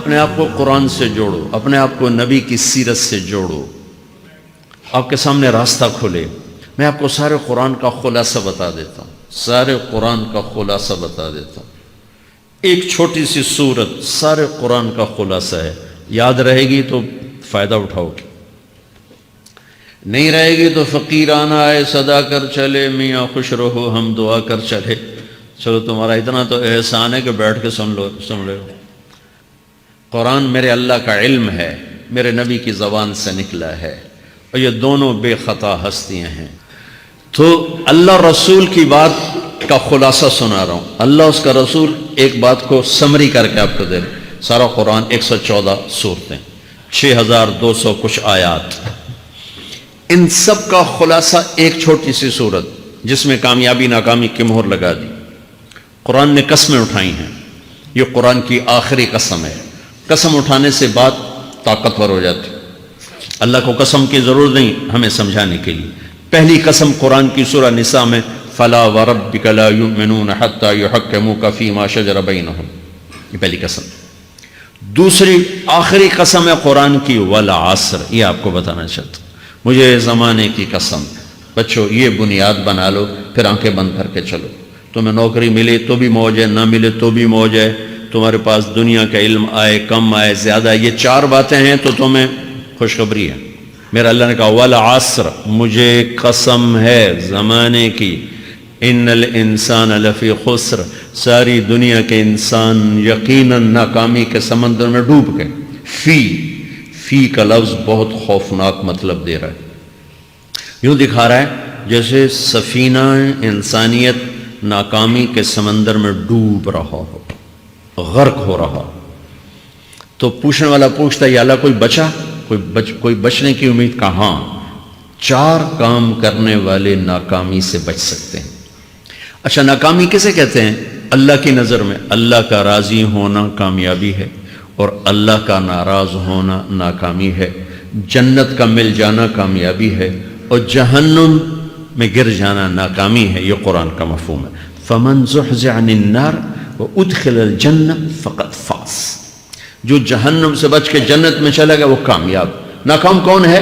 اپنے آپ کو قرآن سے جوڑو، اپنے آپ کو نبی کی سیرت سے جوڑو، آپ کے سامنے راستہ کھلے۔ میں آپ کو سارے قرآن کا خلاصہ بتا دیتا ہوں، سارے قرآن کا خلاصہ بتا دیتا ہوں۔ ایک چھوٹی سی سورت سارے قرآن کا خلاصہ ہے، یاد رہے گی تو فائدہ اٹھاؤ گے، نہیں رہے گی تو فقیرانہ آئے صدا کر چلے، میاں خوش رہو ہم دعا کر چلے۔ چلو تمہارا اتنا تو احسان ہے کہ بیٹھ کے سن لو۔ قرآن میرے اللہ کا علم ہے، میرے نبی کی زبان سے نکلا ہے، اور یہ دونوں بے خطا ہستیاں ہیں۔ تو اللہ رسول کی بات کا خلاصہ سنا رہا ہوں، اللہ اس کا رسول ایک بات کو سمری کر کے آپ کو دے رہے۔ سارا قرآن 114 سورتیں، 6200 کچھ آیات، ان سب کا خلاصہ ایک چھوٹی سی سورت جس میں کامیابی ناکامی کی مہر لگا دی۔ قرآن نے قسمیں اٹھائی ہیں، یہ قرآن کی آخری قسم ہے۔ قسم اٹھانے سے بات طاقتور ہو جاتی، اللہ کو قسم کی ضرورت نہیں ہمیں سمجھانے کے لیے۔ پہلی قسم قرآن کی سورہ نساء میں فلا وربک لا یؤمنون حتی یحکموک فیما شجر بینہم، یہ پہلی قسم۔ دوسری آخری قسم ہے قرآن کی والعصر، یہ آپ کو بتانا چاہتا ہوں۔ مجھے زمانے کی قسم، بچوں یہ بنیاد بنا لو، پھر آنکھیں بند کر کے چلو۔ تمہیں نوکری ملے تو بھی موج ہے، نہ ملے تو بھی موج ہے، تمہارے پاس دنیا کا علم آئے کم آئے زیادہ، یہ چار باتیں ہیں تو تمہیں خوشخبری ہے۔ میرا اللہ نے کہا والعصر، مجھے قسم ہے زمانے کی، ان الانسان لفی خسر، ساری دنیا کے انسان یقیناً ناکامی کے سمندر میں ڈوب گئے۔ فی کا لفظ بہت خوفناک مطلب دے رہا ہے، یوں دکھا رہا ہے جیسے سفینہ انسانیت ناکامی کے سمندر میں ڈوب رہا ہو، غرق ہو رہا۔ تو پوچھنے والا پوچھتا ہے یا اللہ کوئی بچا، کوئی بچنے کی امید؟ کہاں؟ چار کام کرنے والے ناکامی سے بچ سکتے ہیں۔ اچھا ناکامی کسے کہتے ہیں؟ اللہ کی نظر میں اللہ کا راضی ہونا کامیابی ہے، اور اللہ کا ناراض ہونا ناکامی ہے۔ جنت کا مل جانا کامیابی ہے، اور جہنم میں گر جانا ناکامی ہے۔ یہ قرآن کا مفہوم ہے۔ فمن زحزح عن النار وادخل الجنہ فقد فاز، جو جہنم سے بچ کے جنت میں چلا گیا وہ کامیاب۔ ناکام کون ہے؟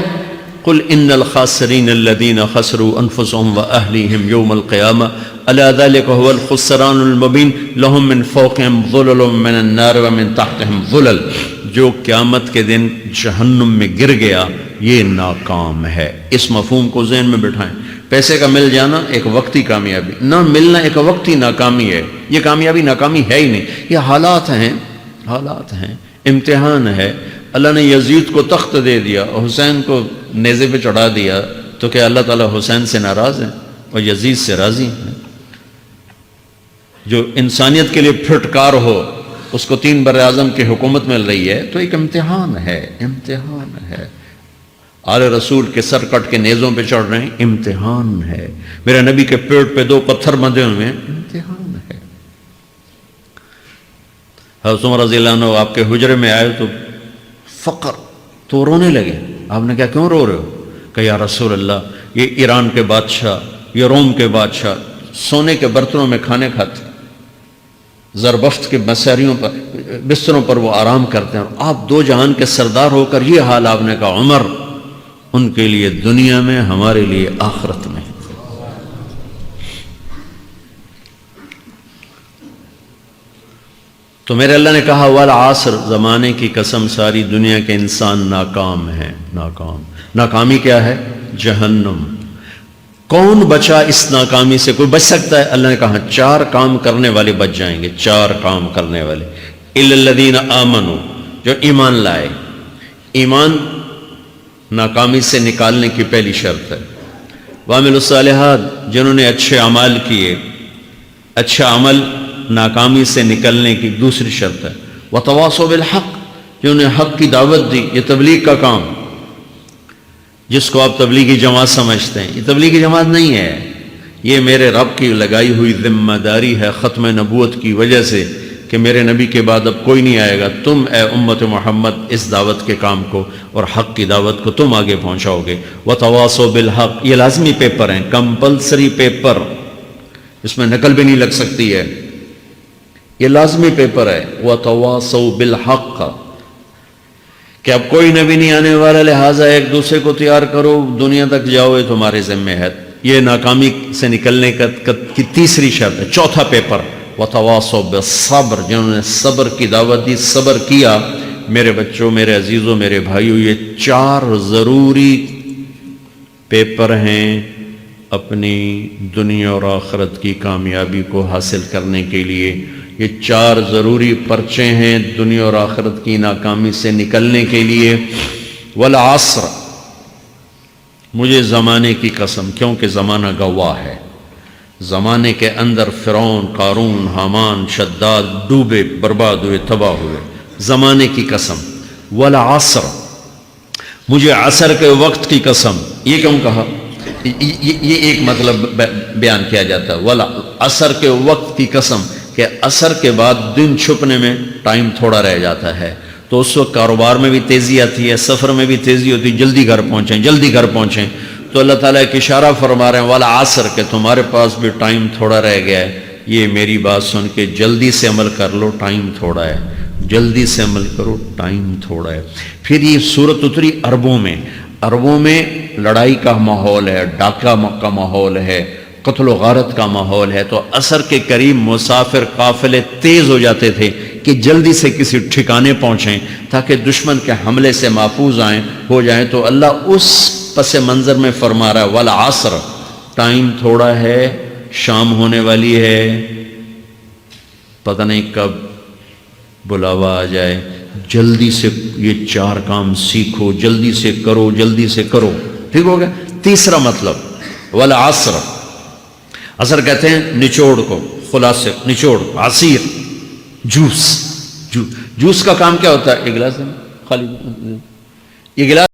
قل ان الخاسرین الذین خسروا انفسهم واہلیہم یوم القیامہ الا ذلک هو الخسران المبین لهم من فوقهم ظلل من النار ومن تحتهم ظلل، جو قیامت کے دن جہنم میں گر گیا یہ ناکام ہے۔ اس مفہوم کو ذہن میں بٹھائیں۔ پیسے کا مل جانا ایک وقتی کامیابی، نہ ملنا ایک وقتی ناکامی ہے۔ یہ کامیابی ناکامی ہے ہی نہیں، یہ حالات ہیں، امتحان ہے۔ اللہ نے یزید کو تخت دے دیا اور حسین کو نیزے پہ چڑھا دیا، تو کیا اللہ تعالیٰ حسین سے ناراض ہیں اور یزید سے راضی ہیں؟ جو انسانیت کے لیے پھٹکار ہو اس کو 3 بر اعظم کی حکومت مل رہی ہے، تو ایک امتحان ہے۔ آل رسول کے سر کٹ کے نیزوں پہ چڑھ رہے ہیں، امتحان ہے۔ میرے نبی کے پیٹ پہ 2 پتھر بندھے ہوئے ہیں، امتحان ہے۔ حضرت عمر رضی اللہ عنہ آپ کے حجرے میں آئے تو فقر، تو رونے لگے۔ آپ نے کہا کیوں رو رہے ہو؟ کہ یا رسول اللہ یہ ایران کے بادشاہ، یہ روم کے بادشاہ سونے کے برتنوں میں کھانے کھاتے، زربفت کے بستروں پر وہ آرام کرتے ہیں، آپ 2 جہان کے سردار ہو کر یہ حال۔ آپ نے کہا عمر ان کے لیے دنیا میں، ہمارے لیے آخرت میں۔ تو میرے اللہ نے کہا والعصر، زمانے کی قسم ساری دنیا کے انسان ناکام ہیں، ناکامی کیا ہے؟ جہنم۔ کون بچا اس ناکامی سے؟ کوئی بچ سکتا ہے؟ اللہ نے کہا 4 کام کرنے والے بچ جائیں گے، 4 کام کرنے والے۔ الا الذین آمنوا، جو ایمان لائے۔ ایمان ناکامی سے نکالنے کی پہلی شرط ہے۔ وعملوا الصالحات، جنہوں نے اچھے اعمال کیے، اچھا عمل ناکامی سے نکلنے کی دوسری شرط ہے۔ وتواصوا بالحق، جنہوں نے حق کی دعوت دی، یہ تبلیغ کا کام، جس کو آپ تبلیغی جماعت سمجھتے ہیں، یہ تبلیغی جماعت نہیں ہے، یہ میرے رب کی لگائی ہوئی ذمہ داری ہے ختم نبوت کی وجہ سے کہ میرے نبی کے بعد اب کوئی نہیں آئے گا، تم اے امت محمد اس دعوت کے کام کو اور حق کی دعوت کو تم آگے پہنچاؤ گے۔ وتواصوا بالحق، یہ لازمی پیپر ہیں، کمپلسری پیپر، اس میں نقل بھی نہیں لگ سکتی ہے، یہ لازمی پیپر ہے۔ وتواصوا بالحق، کہ اب کوئی نبی نہیں آنے والا، لہٰذا ایک دوسرے کو تیار کرو، دنیا تک جاؤ، یہ تمہارے ذمہ ہے. یہ ناکامی سے نکلنے کی تیسری شرط ہے. چوتھا پیپر وتواصوا بالصبر، جنہوں نے صبر کی دعوت دی، صبر کیا. میرے بچوں، میرے عزیزوں، میرے بھائیوں، یہ 4 ضروری پیپر ہیں اپنی دنیا اور آخرت کی کامیابی کو حاصل کرنے کے لیے. یہ 4 ضروری پرچے ہیں دنیا اور آخرت کی ناکامی سے نکلنے کے لیے. والعصر، مجھے زمانے کی قسم، کیونکہ زمانہ گواہ ہے. زمانے کے اندر فرعون، قارون، حامان، شداد ڈوبے، برباد ہوئے، تباہ ہوئے. زمانے کی قسم. والعصر، مجھے عصر کے وقت کی قسم. یہ کیوں کہا؟ یہ ایک مطلب بیان کیا جاتا ہے. والعصر کے وقت کی قسم، کہ عصر کے بعد دن چھپنے میں ٹائم تھوڑا رہ جاتا ہے، تو اس وقت کاروبار میں بھی تیزی آتی ہے، سفر میں بھی تیزی ہوتی ہے، جلدی گھر پہنچیں، جلدی گھر پہنچیں. تو اللہ تعالیٰ ایک اشارہ فرما رہے ہیں والعصر، کہ تمہارے پاس بھی ٹائم تھوڑا رہ گیا ہے. یہ میری بات سن کے جلدی سے عمل کر لو، ٹائم تھوڑا ہے. جلدی سے عمل کرو، ٹائم تھوڑا ہے. پھر یہ صورت اتری عربوں میں. عربوں میں لڑائی کا ماحول ہے، ڈاکہ کا ماحول ہے، قتل و غارت کا ماحول ہے. تو عصر کے قریب مسافر قافلے تیز ہو جاتے تھے کہ جلدی سے کسی ٹھکانے پہنچیں تاکہ دشمن کے حملے سے محفوظ ہو جائیں. تو اللہ اس پس منظر میں فرما رہا ہے والعصر، ٹائم تھوڑا ہے، شام ہونے والی ہے، پتہ نہیں کب بلاوا آ جائے. جلدی سے یہ 4 کام سیکھو، جلدی سے کرو، جلدی سے کرو. ٹھیک ہو گیا. تیسرا مطلب والعصر، عصر کہتے ہیں نچوڑ کو، خلاصے، نچوڑ، عصیر، جوس. جوس کا کام کیا ہوتا ہے؟ ایک گلاس خالی، یہ گلاس